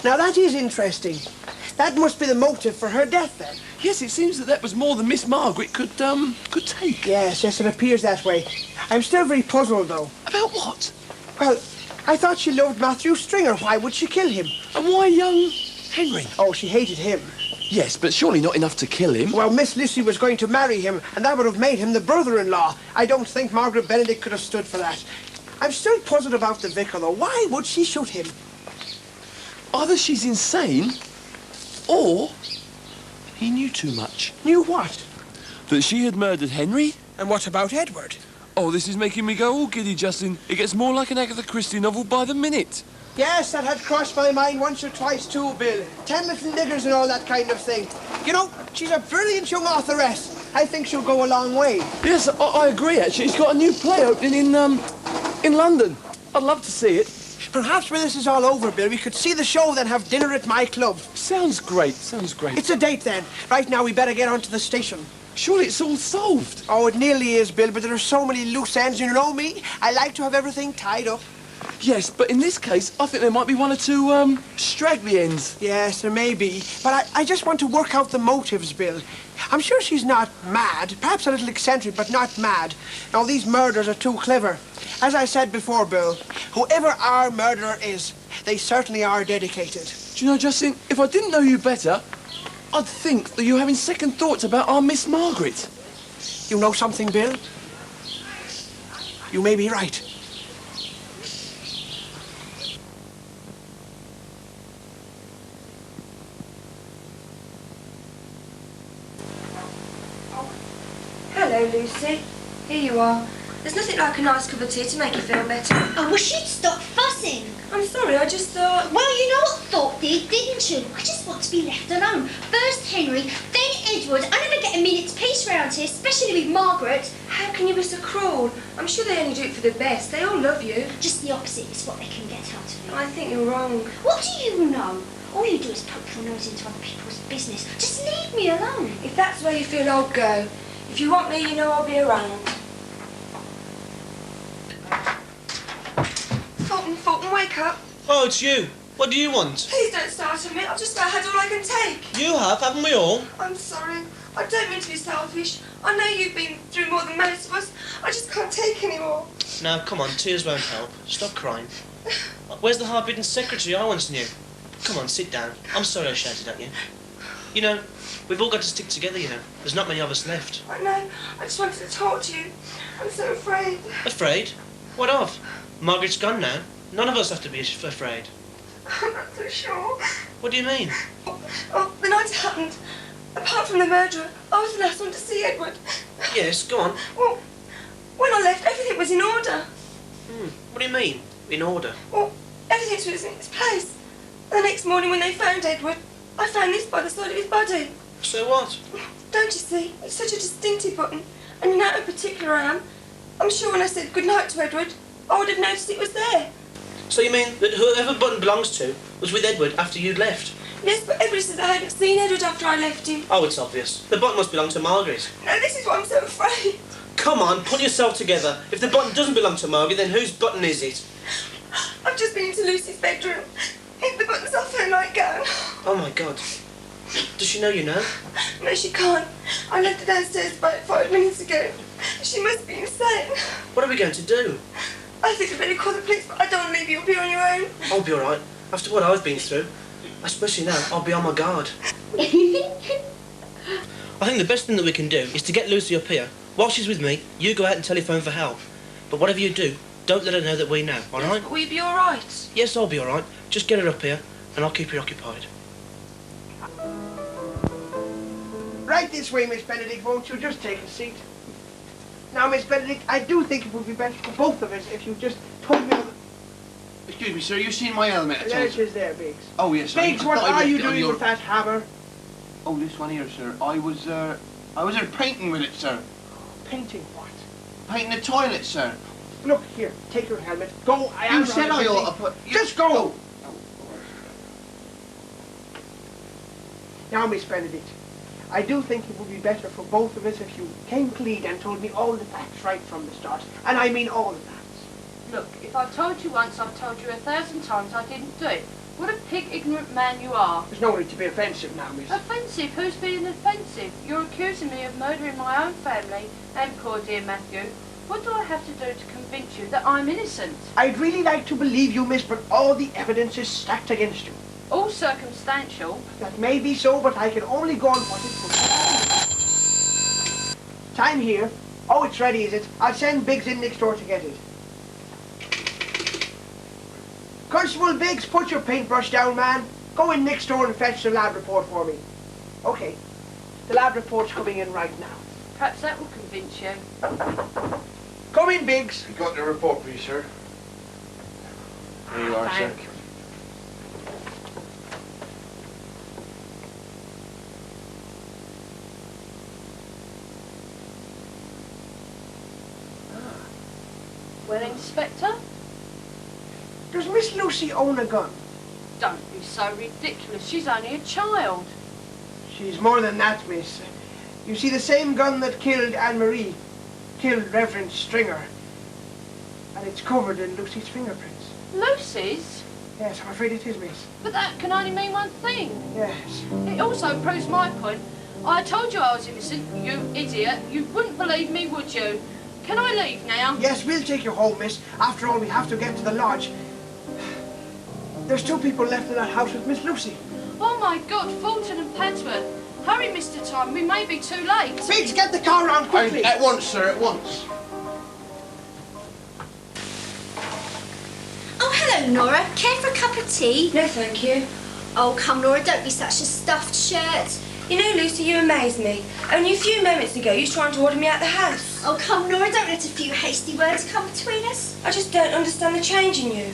Now, that is interesting. That must be the motive for her death, then. Yes, it seems that was more than Miss Margaret could take. Yes, it appears that way. I'm still very puzzled, though. About what? Well, I thought she loved Matthew Stringer. Why would she kill him? And why young Henry? Oh, she hated him. Yes, but surely not enough to kill him. Well, Miss Lucy was going to marry him, and that would have made him the brother-in-law. I don't think Margaret Benedict could have stood for that. I'm still puzzled about the vicar, though. Why would she shoot him? Either she's insane, or he knew too much. Knew what? That she had murdered Henry. And what about Edward? Oh, this is making me go all giddy, Justin. It gets more like an Agatha Christie novel by the minute. Yes, that had crossed my mind once or twice too, Bill. 10 Little Niggers and all that kind of thing. You know, she's a brilliant young authoress. I think she'll go a long way. Yes, I agree, actually. She's got a new play opening in London. I'd love to see it. Perhaps when this is all over, Bill, we could see the show, then have dinner at my club. Sounds great, sounds great. It's a date, then. Right now, we better get on to the station. Surely it's all solved. Oh, it nearly is, Bill, but there are so many loose ends. You know me. I like to have everything tied up. Yes, but in this case, I think there might be one or two, straggly ends. Yes, there may be. But I just want to work out the motives, Bill. I'm sure she's not mad. Perhaps a little eccentric, but not mad. Now, these murders are too clever. As I said before, Bill, whoever our murderer is, they certainly are dedicated. Do you know, Justin, if I didn't know you better, I'd think that you're having second thoughts about our Miss Margaret. You know something, Bill? You may be right. Hello, Lucy. Here you are. There's nothing like a nice cup of tea to make you feel better. I wish you'd stop fussing. I'm sorry, I just thought... Well, you know what thought did, didn't you? I just want to be left alone. First Henry, then Edward. I never get a minute's peace round here, especially with Margaret. How can you be so cruel? I'm sure they only do it for the best. They all love you. Just the opposite is what they can get out of you. I think you're wrong. What do you know? All you do is poke your nose into other people's business. Just leave me alone. If that's where you feel, I'll go. If you want me, you know I'll be around. Fulton, wake up. Oh, it's you. What do you want? Please don't start on me. I've just about had all I can take. You have, haven't we all? I'm sorry. I don't mean to be selfish. I know you've been through more than most of us. I just can't take any more. Now, come on, tears won't help. Stop crying. Where's the hard-bitten secretary I once knew? Come on, sit down. I'm sorry I shouted at you. You know, we've all got to stick together, you know. There's not many of us left. I know. I just wanted to talk to you. I'm so afraid. Afraid? What of? Margaret's gone now. None of us have to be afraid. I'm not so sure. What do you mean? Oh, the night it happened, apart from the murderer, I was the last one to see Edward. Yes, go on. Well, when I left, everything was in order. What do you mean, in order? Well, everything was in its place. The next morning when they found Edward, I found this by the side of his body. So what? Don't you see? It's such a distinctive button, and you know how particular I am. I'm sure when I said goodnight to Edward, I would have noticed it was there. So you mean that whoever button belongs to was with Edward after you'd left? Yes, but everybody said I hadn't seen Edward after I left him. Oh, it's obvious. The button must belong to Margaret. No, this is why I'm so afraid. Come on, pull yourself together. If the button doesn't belong to Margaret, then whose button is it? I've just been into Lucy's bedroom. The button's off her nightgown. Oh, my God. Does she know you know? No, she can't. I left her downstairs about 5 minutes ago. She must be insane. What are we going to do? I think I'd better call the police, but I don't want to leave you up here on your own. I'll be all right. After what I've been through, especially now, I'll be on my guard. I think the best thing that we can do is to get Lucy up here. While she's with me, you go out and telephone for help. But whatever you do, don't let her know that we know, all right? But will you be all right? Yes, I'll be all right. Just get her up here, and I'll keep her occupied. Right this way, Miss Benedict, won't you? Just take a seat. Now, Miss Benedict, I do think it would be better for both of us if you just told me all the... Excuse me, sir, you've seen my helmet. There it is there, Biggs. Oh, yes, sir. Biggs, I what thought I are left you it on doing your... with that hammer? Oh, this one here, sir. I was painting with it, sir. Painting what? Painting the toilet, sir. Look, here, take your helmet. Go, I am You said I ought to put... Just go! Now, Miss Benedict, I do think it would be better for both of us if you came clean and told me all the facts right from the start. And I mean all the facts. Look, if I've told you once, I've told you 1,000 times I didn't do it. What a pig-ignorant man you are. There's no need to be offensive now, miss. Offensive? Who's being offensive? You're accusing me of murdering my own family and poor dear Matthew. What do I have to do to convince you that I'm innocent? I'd really like to believe you, miss, but all the evidence is stacked against you. All circumstantial. That may be so, but I can only go on what is put. Time here. Oh, it's ready, is it? I'll send Biggs in next door to get it. Constable Biggs, put your paintbrush down, man. Go in next door and fetch the lab report for me. Okay. The lab report's coming in right now. Perhaps that will convince you. Come in, Biggs. We got the report for you, sir. Here you are, sir. Thank you. Well, Inspector? Does Miss Lucy own a gun? Don't be so ridiculous. She's only a child. She's more than that, miss. You see, the same gun that killed Anne-Marie killed Reverend Stringer. And it's covered in Lucy's fingerprints. Lucy's? Yes, I'm afraid it is, miss. But that can only mean one thing. Yes. It also proves my point. I told you I was innocent, you idiot. You wouldn't believe me, would you? Can I leave now? Yes, we'll take you home, miss. After all, we have to get to the lodge. There's 2 people left in that house with Miss Lucy. Oh my God, Fulton and Pansworth. Hurry, Mr. Tom, we may be too late. Biggs, get the car round quickly. At once, sir, at once. Oh, hello, Nora. Care for a cup of tea? No, thank you. Oh, come, Nora, don't be such a stuffed shirt. You know, Lucy, you amaze me. Only a few moments ago, you were trying to order me out the house. Oh, come, Nora, don't let a few hasty words come between us. I just don't understand the change in you.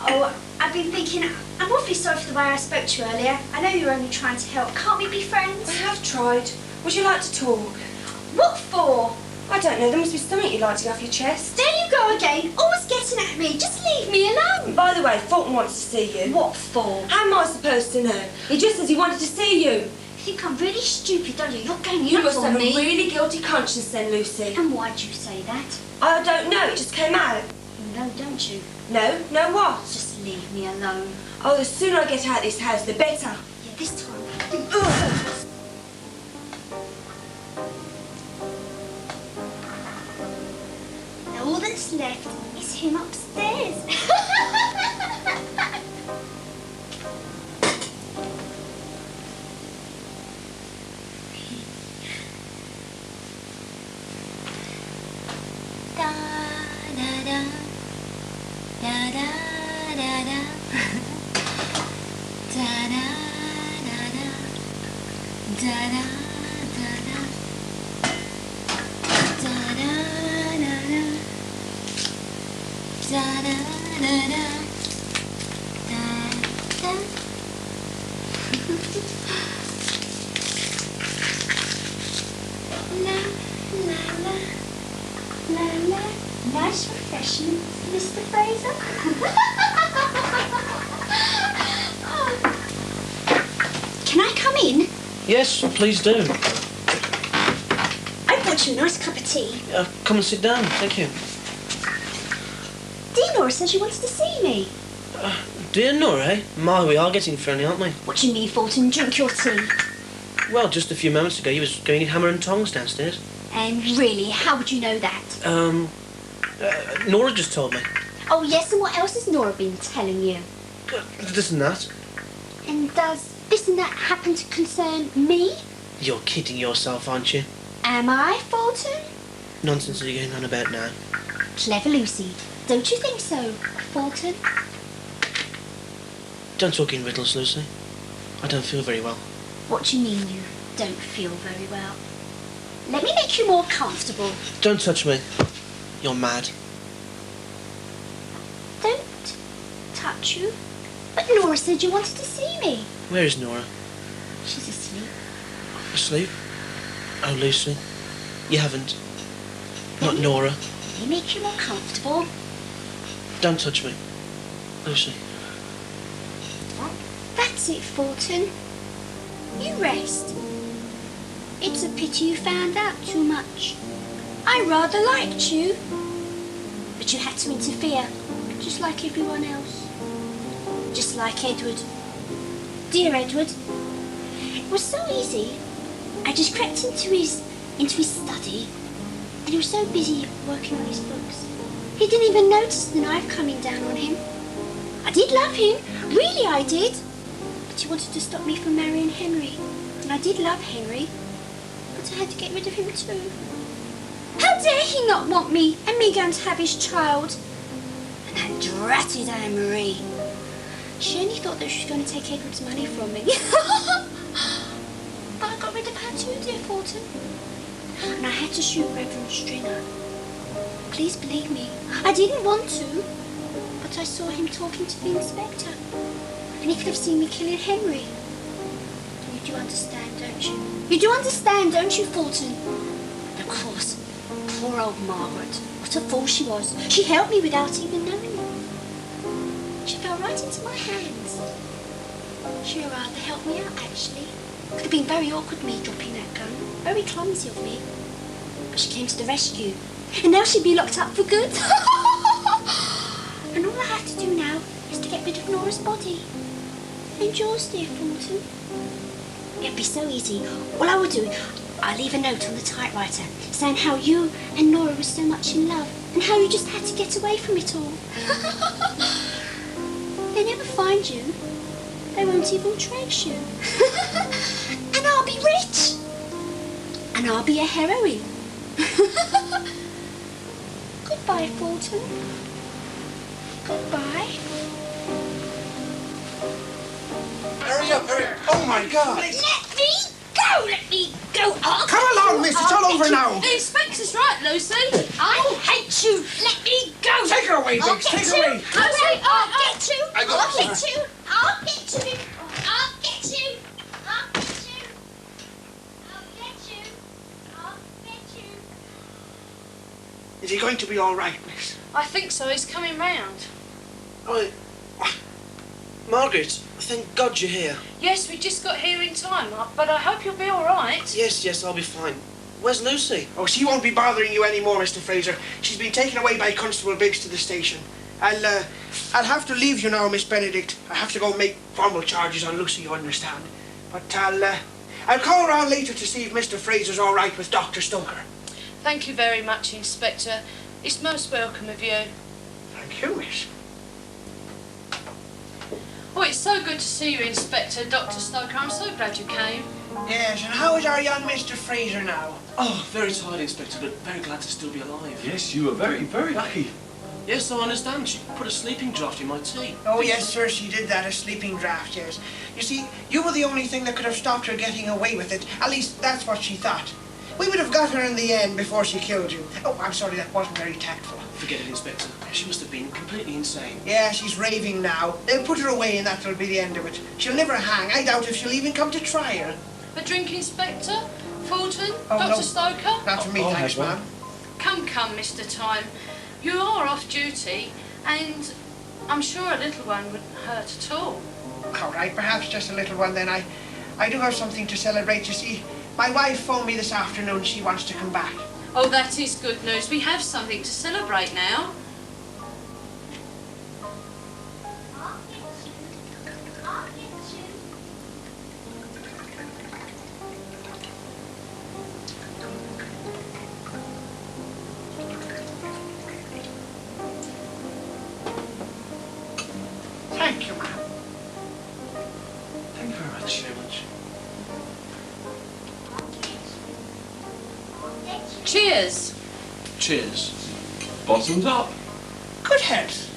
Oh, I've been thinking, I'm awfully sorry for the way I spoke to you earlier. I know you're only trying to help. Can't we be friends? I have tried. Would you like to talk? What for? I don't know, there must be something you'd like to get off your chest. There you go again, always getting at me. Just leave me alone. By the way, Fulton wants to see you. What for? How am I supposed to know? He just says he wanted to see you. You think I'm really stupid, don't you? You're going You nuts must on have a me. really guilty conscience then, Lucy. And why'd you say that? I don't know, it just came out. No, don't you? No? No what? Just leave me alone. Oh, the sooner I get out of this house, the better. Yeah, this time. Now all that's left is him upstairs. Da da da da da da da da da da da da da Nice refreshment, Mr. Fraser. Can I come in? Yes, please do. I brought you a nice cup of tea. Come and sit down. Thank you. Dear Nora says you wanted to see me. Dear Nora, eh? My, we are getting friendly, aren't we? What do you mean, Fulton? Drink your tea. Well, just a few moments ago, you was going in hammer and tongs downstairs. And really, how would you know that? Nora just told me. Oh, yes, and what else has Nora been telling you? This and that. And does this and that happen to concern me? You're kidding yourself, aren't you? Am I, Fulton? Nonsense are you going on about now? Clever Lucy. Don't you think so, Fulton? Don't talk in riddles, Lucy. I don't feel very well. What do you mean you don't feel very well? Let me make you more comfortable. Don't touch me. You're mad. Don't touch you? But Nora said you wanted to see me. Where is Nora? She's asleep. Asleep? Oh, Lucy. You haven't. Not Nora. Let me make you more comfortable. Don't touch me. Lucy. That's it, Fulton. You rest. It's a pity you found out too much. I rather liked you. But you had to interfere, just like everyone else. just like Edward. Dear Edward. It was so easy. I just crept into his study, and he was so busy working on his books. He didn't even notice the knife coming down on him. I did love him, really I did. But he wanted to stop me from marrying Henry, and I did love Henry, but I had to get rid of him too. How dare he not want me, and me going to have his child? And that dratted Anne-Marie. She only thought that she was going to take Edward's money from me. But I got rid of her too, dear Fulton. And I had to shoot Reverend Stringer. Please believe me, I didn't want to, but I saw him talking to the inspector. And he could have seen me killing Henry. You do understand, don't you? You do understand, don't you, Fulton? And of course, poor old Margaret. What a fool she was. She helped me without even knowing it. She fell right into my hands. She rather helped me out, actually. Could have been very awkward, me dropping that gun. Very clumsy of me. But she came to the rescue. And now she'd be locked up for good. And all I have to do now is to get rid of Nora's body. And yours, dear Fulton. It'd be so easy. All I would do, I'll leave a note on the typewriter saying how you and Nora were so much in love and how you just had to get away from it all. They never find you. They won't even trace you. And I'll be rich. And I'll be a heroine. Goodbye, Fulton. Goodbye. Hurry up, hurry up. Oh, my God. Let me go! Let me go! Come along, miss. It's all over now. The inspector's right, Lucy. I hate you! Let me go! Take her away, Biggs. Take her away. I'll get you! I got I'll get you! I'll get you! I'll get you! I'll get you! I'll get you! I'll get you! Is he going to be all right, miss? I think so. He's coming round. Oh, Margaret, thank God you're here. Yes, we just got here in time, but I hope you'll be all right. Yes, I'll be fine. Where's Lucy? Oh, she won't be bothering you anymore, Mr. Fraser. She's been taken away by Constable Biggs to the station. I'll have to leave you now, Miss Benedict. I have to go make formal charges on Lucy, you understand. But I'll call around later to see if Mr. Fraser's all right with Dr. Stoker. Thank you very much, Inspector. It's most welcome of you. Thank you, miss. Oh, it's so good to see you, Inspector, Dr. Stoker. I'm so glad you came. Yes, and how is our young Mr. Fraser now? Oh, very tired, Inspector, but very glad to still be alive. Yes, you were very, very lucky. Yes, I understand. She put a sleeping draught in my tea. Oh, yes, sir, she did that, a sleeping draught, yes. You see, you were the only thing that could have stopped her getting away with it. At least, that's what she thought. We would have got her in the end before she killed you. Oh, I'm sorry, that wasn't very tactful. Forget it, Inspector. She must have been completely insane. Yeah, she's raving now. They'll put her away and that'll be the end of it. She'll never hang. I doubt if she'll even come to trial. A drink, Inspector? Fulton? Oh, Dr. no. Stoker? Not for me, I'll thanks, have one. ma'am. Come, Mr. Time. You are off duty, and I'm sure a little one wouldn't hurt at all. All right, perhaps just a little one then. I do have something to celebrate, you see. My wife phoned me this afternoon. She wants to come back. Oh, that is good news. We have something to celebrate now. I'll get you! I'll get you! Thank you, ma'am. Thank you very much. Cheers. Cheers. Bottoms up. Good health.